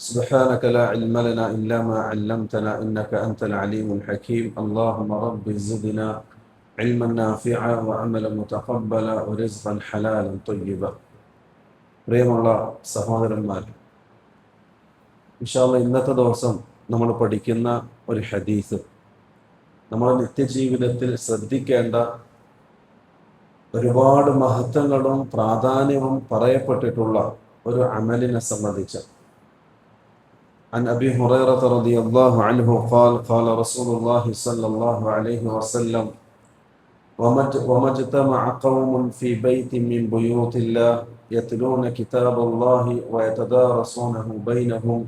سبحانك لا علم لنا إلا ما علمتنا إنك أنت العليم الحكيم اللهم رب زدنا علما نافعا وعملا متقبلا ورزقا حلالا طيبا. പ്രിയമുള്ള സഹോദരന്മാർ, ഇൻഷാ അല്ലാഹ് ഇന്നത്തെ ദിവസം നമ്മൾ പഠിക്കുന്ന ഒരു ഹദീസ് നമ്മുടെ നിത്യജീവിതത്തിൽ ശ്രദ്ധിക്കേണ്ട ഒരുപാട് മഹത്വങ്ങളും പ്രാധാന്യവും പറയപ്പെട്ടിട്ടുള്ള ഒരു അമലിനെ സംബന്ധിച്ച്. عن أبي هريرة رضي الله عنه قال قال رسول الله صلى الله عليه وسلم وما اجتمع قوم في بيت من بيوت الله يتلون كتاب الله ويتدارسونه بينهم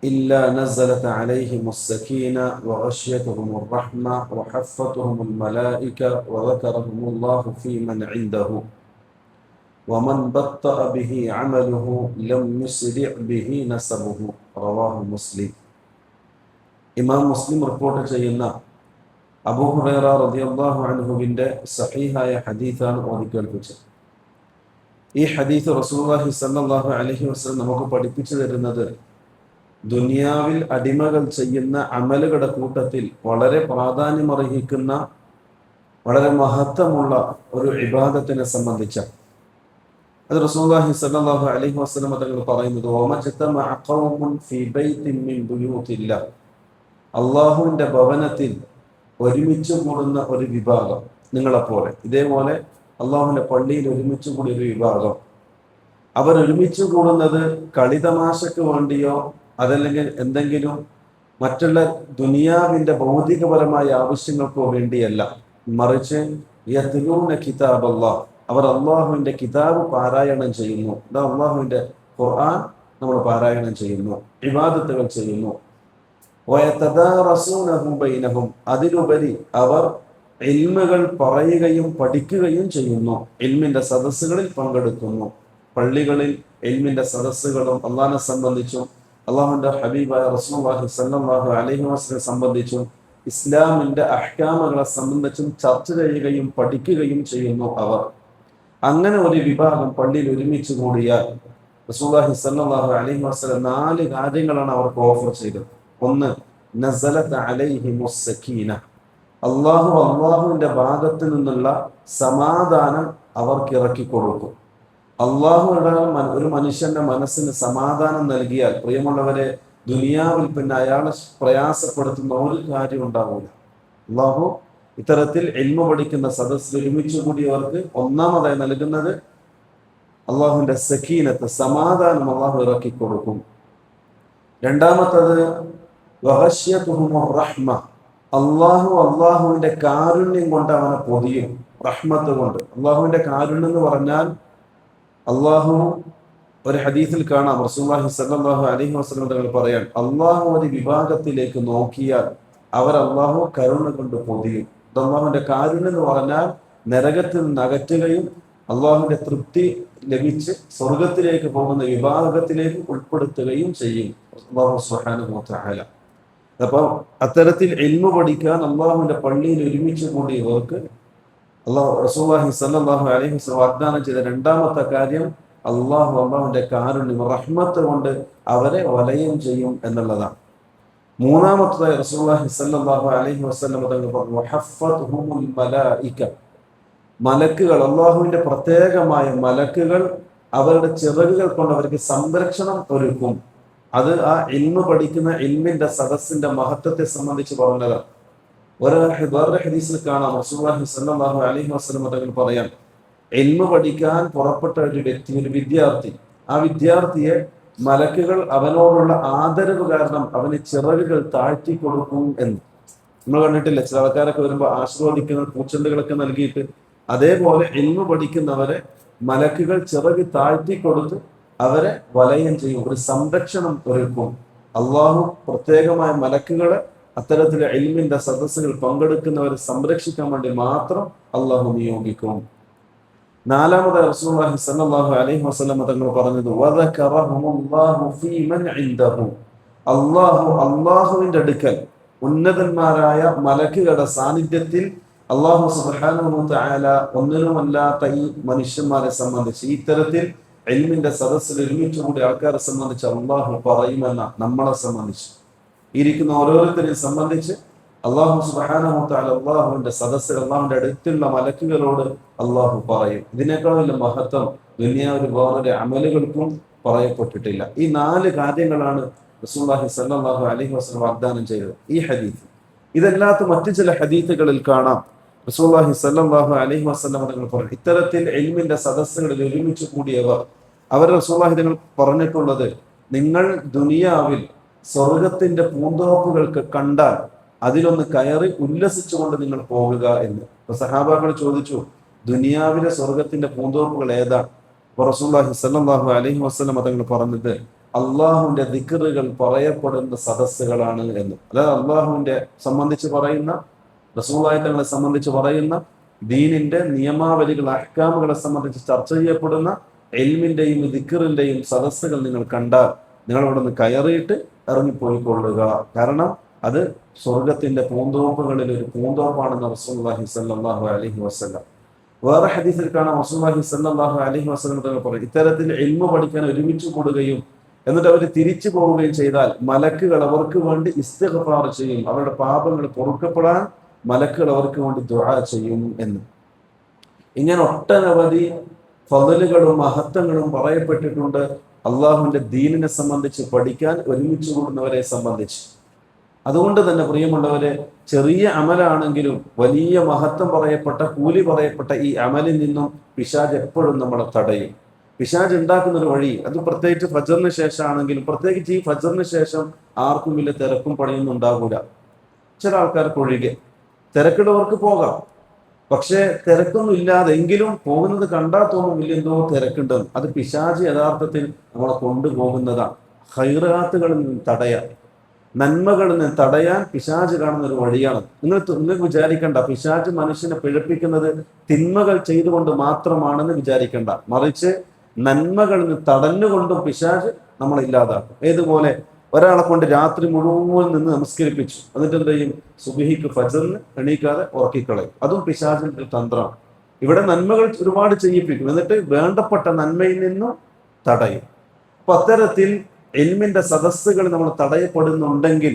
إلا نزلت عليهم السكينة وغشيتهم الرحمة وحفتهم الملائكة وذكرهم الله في من عنده ومن بطأ به عمله لم يسرع به نسبه റവാഹു മുസ്ലിം. ഇമാം മുസ്ലിം റിപ്പോർട്ട് ചെയ്യുന്ന അബൂ ഹുറൈറ റളിയല്ലാഹു അൻഹുവിന്റെ സഹീഹായ ഹദീസാണ് ഓതിക്കേൾപ്പിച്ചത്. ഈ ഹദീസ് റസൂലുള്ളാഹി സ്വല്ലല്ലാഹു അലൈഹി വസല്ലം നമുക്ക് പഠിപ്പിച്ചു തരുന്നത് ദുനിയാവിൽ അടിമകൾ ചെയ്യുന്ന അമലുകളുടെ കൂട്ടത്തിൽ വളരെ പ്രാധാന്യമർഹിക്കുന്ന വളരെ മഹത്വമുള്ള ഒരു ഇബാദത്തിനെ സംബന്ധിച്ചാണ്. അത് റസൂലുള്ളാഹി സ്വല്ലല്ലാഹു അലൈഹി വസല്ലം തങ്ങൾ പറയുന്നത് വമജ്തമഅ ഖൗമുൻ ഫീ ബൈത്തിൻ മിൻ ബുയൂത്തില്ലാഹ്, അല്ലാഹുവിന്റെ ഭവനത്തിൽ ഒരുമിച്ച് കൂടുന്ന ഒരു വിഭാഗം, നിങ്ങളെപ്പോലെ ഇതേപോലെ അല്ലാഹുവിന്റെ പള്ളിയിൽ ഒരുമിച്ച് കൂടിയ ഒരു വിഭാഗം, അവർ ഒരുമിച്ച് കൂടുന്നത് കളിതമാശക്ക് വേണ്ടിയോ അതല്ലെങ്കിൽ എന്തെങ്കിലും മറ്റുള്ള ദുനിയാവിന്റെ ഭൗതികപരമായ ആവശ്യങ്ങൾക്കോ വേണ്ടിയല്ല, മറിച്ച് യത്ലൂന കിതാബല്ലാഹ്, അവർ അള്ളാഹുവിന്റെ കിതാബ് പാരായണം ചെയ്യുന്നു. അള്ളാഹുവിന്റെ ഖുർആൻ നമ്മൾ പാരായണം ചെയ്യുന്നു, ഇബാദത്തുകൾ ചെയ്യുന്നു. വയതദാറസൂനഹു ബൈനഹും, അതിലുപരി അവർ ഇൽമുകൾ പറയുകയും പഠിക്കുകയും ചെയ്യുന്നു, ഇൽമിന്റെ സദസ്സുകളിൽ പങ്കെടുക്കുന്നു. പള്ളികളിൽ ഇൽമിന്റെ സദസ്സുകളും അള്ളാഹിനെ സംബന്ധിച്ചും അള്ളാഹുവിന്റെ ഹബീബായ റസൂലുള്ളാഹി സ്വല്ലല്ലാഹു അലൈഹി വസല്ലം സംബന്ധിച്ചും ഇസ്ലാമിന്റെ അഹ്കാമുകളെ സംബന്ധിച്ചും ചർച്ച ചെയ്യുകയും പഠിക്കുകയും ചെയ്യുന്നു അവർ. അങ്ങനെ ഒരു വിഭാഗം പള്ളിയിൽ ഒരുമിച്ച് കൂടിയാൽ റസൂലുള്ളാഹി സ്വല്ലല്ലാഹു അലൈഹി വസല്ലം 4 കാര്യങ്ങളാണ് അവർക്ക് ഓഫർ ചെയ്തത്. ഒന്ന്, നസലത അലൈഹിമുസ് സകീന, അള്ളാഹുവിന്റെ ഭാഗത്ത് നിന്നുള്ള സമാധാനം അവർക്ക് ഇറക്കി കൊടുക്കും. അള്ളാഹുവിടെ ഒരു മനുഷ്യന്റെ മനസ്സിന് സമാധാനം നൽകിയാൽ, പ്രിയമുള്ളവരെ, ദുനിയാവിൽ പിന്നെ അയാളെ പ്രയാസപ്പെടുത്തുന്ന ഒരു കാര്യം ഉണ്ടാവില്ല. അള്ളാഹു ഇത്തരത്തിൽ ഇൽമു പഠിക്കുന്ന സദസ്സിൽ ഒരുമിച്ച് കൂടിയവർക്ക് ഒന്നാമതായി നൽകുന്നത് അള്ളാഹുവിന്റെ സക്കീനത്ത്, സമാധാനം അള്ളാഹു ഇറക്കി കൊടുക്കും. രണ്ടാമത്തത് വഗശ്യതുഹുമുർ റഹ്മ, അള്ളാഹുവിന്റെ കാരുണ്യം കൊണ്ട് അവനെ പൊതിയും, റഹ്മത്ത് കൊണ്ട്. അള്ളാഹുവിന്റെ കാരുണ്യം എന്ന് പറഞ്ഞാൽ, അള്ളാഹു ഒരു ഹദീസിൽ കാണാം, റസൂലുള്ളാഹി സ്വല്ലല്ലാഹു അലൈഹി വസല്ലം തങ്ങൾ പറയാൻ, അള്ളാഹു ഒരു വിഭാഗത്തിലേക്ക് നോക്കിയാൽ അവർ അള്ളാഹു കരുണ കൊണ്ട് പൊതിയും. അള്ളാഹുവിന്റെ കാരുണ്യം എന്ന് പറഞ്ഞാൽ നരകത്തിൽ നിന്ന് അകറ്റുകയും അള്ളാഹുവിന്റെ തൃപ്തി ലഭിച്ച് സ്വർഗത്തിലേക്ക് പോകുന്ന വിഭാഗത്തിലേക്ക് ഉൾപ്പെടുത്തുകയും ചെയ്യും അല്ലാഹു സുബ്ഹാനഹു വ തആല. അപ്പൊ അത്തരത്തിൽ ഇൽമു പഠിക്കാൻ അള്ളാഹുവിന്റെ പള്ളിയിൽ ഒരുമിച്ച് കൂടിയവർക്ക് റസൂലുള്ളാഹി സ്വല്ലല്ലാഹു അലൈഹി വസല്ലം വാഗ്ദാനം ചെയ്ത രണ്ടാമത്തെ കാര്യം, അള്ളാഹുവിന്റെ കാരുണ്യം, റഹ്മത്ത് കൊണ്ട് അവരെ വലയം ചെയ്യും എന്നുള്ളതാണ്. മൂന്നാമത്തതായി റസൂലുള്ളാഹി സ്വല്ലല്ലാഹു അലൈഹി വസല്ലം തങ്ങൾ പറഞ്ഞു, വഹഫത്തുഹുമുൽ മലായിക, മലക്കുകൾ, അള്ളാഹുവിന്റെ പ്രത്യേകമായ മലക്കുകൾ അവരുടെ ചിറകുകൾ കൊണ്ട് അവർക്ക് സംരക്ഷണം ഒരുക്കും. അത് ആ ഇൽമു പഠിക്കുന്ന ഇൽമിന്റെ സദസ്സിന്റെ മഹത്വത്തെ സംബന്ധിച്ച് പറഞ്ഞതാണ്. വേറെ ഹദീസിൽ കാണാം, റസൂലുള്ളാഹി സ്വല്ലല്ലാഹു അലൈഹി വസല്ലം തങ്ങൾ പറയാം, ഇൽമു പഠിക്കാൻ പുറപ്പെട്ട ഒരു വ്യക്തി, ഒരു വിദ്യാർത്ഥി, ആ വിദ്യാർത്ഥിയെ മലക്കുകൾ അവനോടുള്ള ആദരവ് കാരണം അവന് ചിറകുകൾ താഴ്ത്തി കൊടുക്കും എന്ന്. നമ്മൾ കണ്ടിട്ടില്ല, ചില ആൾക്കാരൊക്കെ വരുമ്പോ ആശീർവദിക്കുന്ന പൂച്ചെണ്ടുകളൊക്കെ നൽകിയിട്ട്, അതേപോലെ ഇൽമു പഠിക്കുന്നവരെ മലക്കുകൾ ചിറക് താഴ്ത്തി കൊടുത്ത് അവരെ വലയം ചെയ്യും, ഒരു സംരക്ഷണം ഒരുക്കും. അള്ളാഹു പ്രത്യേകമായ മലക്കുകളെ അത്തരത്തിലെ ഇൽമിന്റെ സദസ്സുകൾ പങ്കെടുക്കുന്നവരെ സംരക്ഷിക്കാൻ വേണ്ടി മാത്രം അള്ളാഹു നിയോഗിക്കും. നാലാമത് റസൂലുള്ളാഹി സ്വല്ലല്ലാഹു അലൈഹി വസല്ലം തങ്ങൾ പറഞ്ഞത്, വദകറഹുമുല്ലാഹു ഫീ മൻ ഇൻദഹു, അള്ളാഹുവിന്റെ അടുക്കൽ ഉന്നതന്മാരായ മലക്കുകളുടെ സാന്നിധ്യത്തിൽ അള്ളാഹു സുബ്ഹാനഹു വ തആല ഒന്നിനുമല്ലാത്ത ഈ മനുഷ്യന്മാരെ സംബന്ധിച്ച്, ഇത്തരത്തിൽ ഇൽമിന്റെ സദസ്സിൽ ഒരുമിച്ചുകൂടി ആൾക്കാരെ സംബന്ധിച്ച് അള്ളാഹു പറയുമെന്ന നമ്മളെ സംബന്ധിച്ച്, ഇരിക്കുന്ന ഓരോരുത്തരെയും സംബന്ധിച്ച് അള്ളാഹു സുബ്ഹാനഹു വ തആല അള്ളാഹുവിന്റെ സദസ്സിൽ അള്ളാഹുവിന്റെ അടുത്തുള്ള മലക്കുകളോട് അള്ളാഹു പറയും. ഇതിനേക്കാൾ വലിയ മഹത്വം ദുനിയാവിൽ വേറൊരു അമലുകൾക്കും പറയപ്പെട്ടിട്ടില്ല. ഈ 4 കാര്യങ്ങളാണ് റസൂലുള്ളാഹി സ്വല്ലല്ലാഹു അലൈഹി വസല്ലം വാഗ്ദാനം ചെയ്തത് ഈ ഹദീസ്. ഇതല്ലാത്ത മറ്റു ചില ഹദീസുകളിൽ കാണാം റസൂലുള്ളാഹി സ്വല്ലല്ലാഹു അലൈഹി വസല്ലം തങ്ങൾ പറഞ്ഞു, ഇത്തരത്തിൽ ഇൽമിന്റെ സദസ്സുകളിൽ ഒരുമിച്ച് കൂടിയവർ, അവർ റസൂലുള്ളാഹി തങ്ങൾ പറഞ്ഞിട്ടുള്ളത്, നിങ്ങൾ ദുനിയാവിൽ സ്വർഗത്തിന്റെ പൂന്തോപ്പുകൾക്ക് കണ്ടാൽ അതിലൊന്ന് കയറി ഉല്ലസിച്ചുകൊണ്ട് നിങ്ങൾ പോകുക എന്ന്. അപ്പൊ സഹാബാക്കൾ ചോദിച്ചു, ദുനിയാവിലെ സ്വർഗത്തിന്റെ പൂന്തോപ്പുകൾ ഏതാ? റസൂലുള്ളാഹി സ്വല്ലല്ലാഹു അലൈഹി വസല്ലം തങ്ങൾ പറഞ്ഞത്, അള്ളാഹുവിന്റെ ദിക്റുകൾ പറയപ്പെടുന്ന സദസ്സുകളാണ് എന്ന്. അതായത് അള്ളാഹുവിന്റെ സംബന്ധിച്ച് പറയുന്ന, റസൂലുള്ളാഹി തങ്ങളെ സംബന്ധിച്ച് പറയുന്ന ദീനിന്റെ നിയമാവലികൾ, അഹ്കാമുകളെ സംബന്ധിച്ച് ചർച്ച ചെയ്യപ്പെടുന്ന ഇൽമിന്റെയും ദിക്റിന്റെയും സദസ്സുകൾ നിങ്ങൾ കണ്ടാൽ നിങ്ങൾ അവിടെ നിന്ന് കയറിയിട്ട് ഇറങ്ങിപ്പോയിക്കൊള്ളുക. കാരണം അത് സ്വർഗത്തിന്റെ പൂന്തോപ്പുകളിൽ ഒരു പൂന്തോപ്പാണെന്ന് റസൂലുള്ളാഹി സ്വല്ലല്ലാഹു അലൈഹി വസല്ലം. വേറെ ഹദീസിൽ കാണാം റസൂലുള്ളാഹി സ്വല്ലല്ലാഹു അലൈഹി വസല്ലം തങ്ങൾ പറയും, ഇത്തരത്തിൽ ഇൽമു പഠിക്കാൻ ഒരുമിച്ച് കൂടുകയും എന്നിട്ട് അവർ തിരിച്ചു പോവുകയും ചെയ്താൽ മലക്കുകൾ അവർക്ക് വേണ്ടി ഇസ്തിഗ്ഫാർ ചെയ്യും, അവരുടെ പാപങ്ങൾ പൊറുക്കപ്പെടാൻ മലക്കുകൾ അവർക്ക് വേണ്ടി ദുആ ചെയ്യും എന്ന്. ഇങ്ങനെ ഒട്ടനവധി ഫളലുകളും മഹത്വങ്ങളും പറയപ്പെട്ടിട്ടുണ്ട് അള്ളാഹുവിന്റെ ദീനിനെ സംബന്ധിച്ച് പഠിക്കാൻ ഒരുമിച്ച് കൂടുന്നവരെ സംബന്ധിച്ച്. അതുകൊണ്ട് തന്നെ പ്രിയമുള്ളവരെ, ചെറിയ അമലാണെങ്കിലും വലിയ മഹത്വം പറയപ്പെട്ട, കൂലി പറയപ്പെട്ട ഈ അമലിൽ നിന്നും പിശാച് എപ്പോഴും നമ്മളെ തടയും. പിശാച് ഉണ്ടാക്കുന്ന ഒരു വഴി, അത് പ്രത്യേകിച്ച് ഫജറിന് ശേഷമാണെങ്കിലും, പ്രത്യേകിച്ച് ഈ ഫജറിന് ശേഷം ആർക്കും വലിയ തിരക്കും പണിയൊന്നും ഉണ്ടാകൂല. ചില ആൾക്കാർക്ക് ഒഴികെ, തിരക്കുള്ളവർക്ക് പോകാം, പക്ഷെ തിരക്കൊന്നും ഇല്ലാതെ എങ്കിലും പോകുന്നത് കണ്ടാൽ തോന്നും വലിയ എന്തോ തിരക്കുണ്ടെന്ന്. അത് പിശാച് യഥാർത്ഥത്തിൽ നമ്മളെ കൊണ്ടുപോകുന്നതാണ്. ഖൈറാത്തുകളിൽ നിന്ന് തടയാൻ, നന്മകളിൽ നിന്ന് തടയാൻ പിശാച് കാണുന്ന ഒരു വഴിയാണ്. നിങ്ങൾക്ക് വിചാരിക്കണ്ട പിശാച് മനുഷ്യനെ പിഴപ്പിക്കുന്നത് തിന്മകൾ ചെയ്തുകൊണ്ട് മാത്രമാണെന്ന് വിചാരിക്കണ്ട. മറിച്ച് നന്മകളിൽ നിന്ന് തടഞ്ഞുകൊണ്ടും പിശാച് നമ്മളെ ഇല്ലാതാക്കും. ഏതുപോലെ ഒരാളെ കൊണ്ട് രാത്രി മുഴുവൻ നിന്ന് നമസ്കരിപ്പിച്ചു, എന്നിട്ട് എന്ത് ചെയ്യും? സുബ്ഹിക്ക് ഫജറിന് എണീക്കാതെ ഉറക്കിക്കളയും. അതും പിശാചിന്റെ തന്ത്രമാണ്. ഇവിടെ നന്മകൾ ഒരുപാട് ചെയ്യിപ്പിക്കും, എന്നിട്ട് വേണ്ടപ്പെട്ട നന്മയിൽ നിന്നും തടയും. അപ്പൊ അത്തരത്തിൽ ഇൽമിന്റെ സദസ്സുകൾ നമ്മൾ തടയപ്പെടുന്നുണ്ടെങ്കിൽ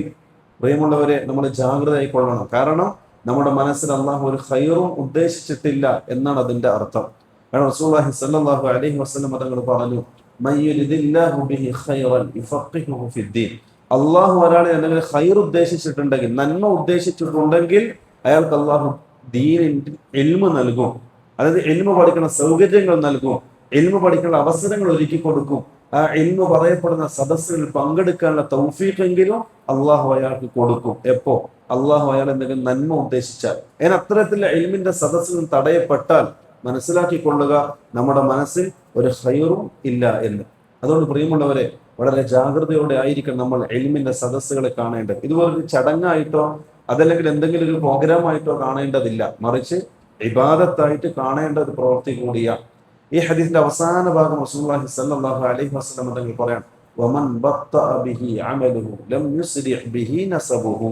പ്രിയമുള്ളവരെ, നമ്മൾ ജാഗ്രതയായി കൊള്ളണം. കാരണം നമ്മുടെ മനസ്സിൽ അള്ളാഹു ഒരു ഖൈറും ഉദ്ദേശിച്ചിട്ടില്ല എന്നാണ് അതിന്റെ അർത്ഥം. കാരണം റസൂലുള്ളാഹി സ്വല്ലല്ലാഹു അലൈഹി വസല്ലം തങ്ങൾ പറഞ്ഞു, മയ്യുരിദില്ലാഹു ബിഹി ഖൈറൻ യുഫഖിഹുഹു ഫിദ്ദീൻ. അള്ളാഹു ഒരാളെ എന്തെങ്കിലും ഖൈർ ഉദ്ദേശിച്ചിട്ടുണ്ടെങ്കിൽ, നന്മ ഉദ്ദേശിച്ചിട്ടുണ്ടെങ്കിൽ അയാൾക്ക് അള്ളാഹു ദീനിന്റെ ഇൽമ് നൽകും. അതായത് ഇൽമ് പഠിക്കുന്ന സൗകര്യങ്ങൾ നൽകും, ഇൽമ് പഠിക്കുന്ന അവസരങ്ങൾ ഒരുക്കി കൊടുക്കും. ആ ഇൽമ് പറയപ്പെടുന്ന സദസ്സുകളിൽ പങ്കെടുക്കാനുള്ള തൗഫീഖെങ്കിലും അള്ളാഹു അയാൾക്ക് കൊടുക്കും. എപ്പോ? അള്ളാഹു അയാൾ എന്തെങ്കിലും നന്മ ഉദ്ദേശിച്ചാൽ. അതിന് അത്തരത്തിലുള്ള ഇൽമിന്റെ സദസ്സുകൾ തടയപ്പെട്ടാൽ മനസ്സിലാക്കിക്കൊള്ളുക, നമ്മുടെ മനസ്സിൽ ഒരു ഖൈറും ഇല്ല എന്ന്. അതുകൊണ്ട് പ്രിയമുള്ളവരെ, വളരെ ജാഗ്രതയോടെ ആയിരിക്കും നമ്മൾ ഇൽമിന്റെ സദസ്സുകളെ കാണേണ്ടത്. ഇതുപോലൊരു ചടങ്ങായിട്ടോ അതല്ലെങ്കിൽ എന്തെങ്കിലും ഒരു പ്രോഗ്രാമായിട്ടോ കാണേണ്ടതില്ല, മറിച്ച് ഇബാദത്തായിട്ട് കാണേണ്ട ഒരു പ്രവൃത്തി കൂടിയാണ്. ഈ ഹദീസിന്റെ അവസാന ഭാഗം റസൂലുള്ളാഹി സ്വല്ലല്ലാഹു അലൈഹി വസല്ലം തങ്ങൾ പറയാൻ, വമൻ ബത്തഅ ബിഹി അമലുഹു ലം യുസ്രിഹ് ബിഹി നസബുഹു.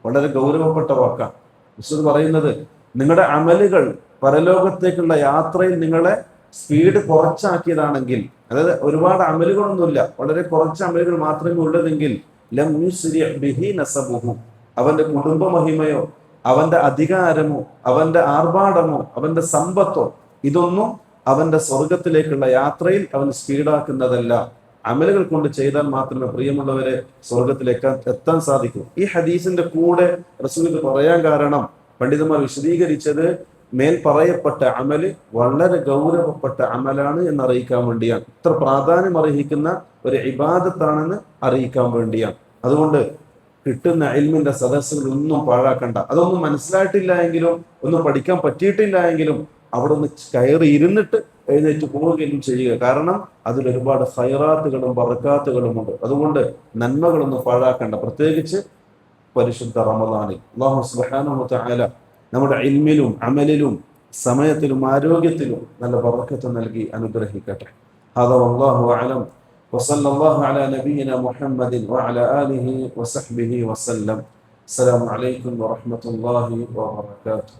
വളരെ ഗൗരവപ്പെട്ട വാക്കാണ്. റസൂൽ പറയുന്നത്, നിങ്ങളുടെ അമലുകൾ പരലോകത്തേക്കുള്ള യാത്രയിൽ നിങ്ങളെ സ്പീഡ് കുറച്ചാക്കിയതാണെങ്കിൽ, അതായത് ഒരുപാട് അമലുകളൊന്നുമില്ല, വളരെ കുറച്ച് അമലുകൾ മാത്രമേ ഉള്ളതെങ്കിൽ, ലം യുസ്രിഹ് ബിഹി നസബുഹു, അവന്റെ കുടുംബ മഹിമയോ അവന്റെ അധികാരമോ അവന്റെ ആർഭാടമോ അവന്റെ സമ്പത്തോ ഇതൊന്നും അവന്റെ സ്വർഗത്തിലേക്കുള്ള യാത്രയിൽ അവൻ സ്പീഡാക്കുന്നതല്ല. അമലുകൾ കൊണ്ട് ചെയ്താൽ മാത്രമേ പ്രിയമുള്ളവരെ സ്വർഗത്തിലേക്ക് എത്താൻ സാധിക്കൂ. ഈ ഹദീസിന്റെ കൂടെ റസൂൽ പറയാൻ കാരണം, പണ്ഡിതന്മാർ വിശദീകരിച്ചത്, മേൽ പറയപ്പെട്ട അമല് വളരെ ഗൗരവപ്പെട്ട അമലാണ് എന്ന് അറിയിക്കാൻ വേണ്ടിയാണ്. ഇത്ര പ്രാധാന്യം അർഹിക്കുന്ന ഒരു ഇബാദത്താണെന്ന് അറിയിക്കാൻ വേണ്ടിയാണ്. അതുകൊണ്ട് കിട്ടുന്ന ഇൽമിന്റെ സദസ്സുകൾ ഒന്നും പാഴാക്കണ്ട. അതൊന്നും മനസ്സിലായിട്ടില്ല എങ്കിലും, ഒന്നും പഠിക്കാൻ പറ്റിയിട്ടില്ല എങ്കിലും അവിടെ ഒന്ന് കയറി ഇരുന്നിട്ട് എഴുന്നേറ്റ് പോവുകയും ചെയ്യുക. കാരണം അതിൽ ഒരുപാട് ഖൈറാത്തുകളും ബറകാത്തുകളും ഉണ്ട്. അതുകൊണ്ട് നന്മകളൊന്നും പാഴാക്കണ്ട, പ്രത്യേകിച്ച് പരിശുദ്ധ റമദാനിൽ. അല്ലാഹു സുബ്ഹാനഹു വ തആല നമ്മുടെ ഇൽമിലും അമലിലും സമയത്തിലും ആരോഗ്യത്തിലും നല്ല ബറക്കത്ത് നൽകി അനുഗ്രഹിക്കട്ടെ. ഹദാ വല്ലാഹു അഅലം. വസല്ലല്ലാഹു അലാ നബിയിന മുഹമ്മദിൻ വഅലാ ആലിഹി വസഹ്ബിഹി വസല്ലം. അസ്സലാമു അലൈക്കും വറഹ്മത്തുള്ളാഹി വബറകാതുഹു.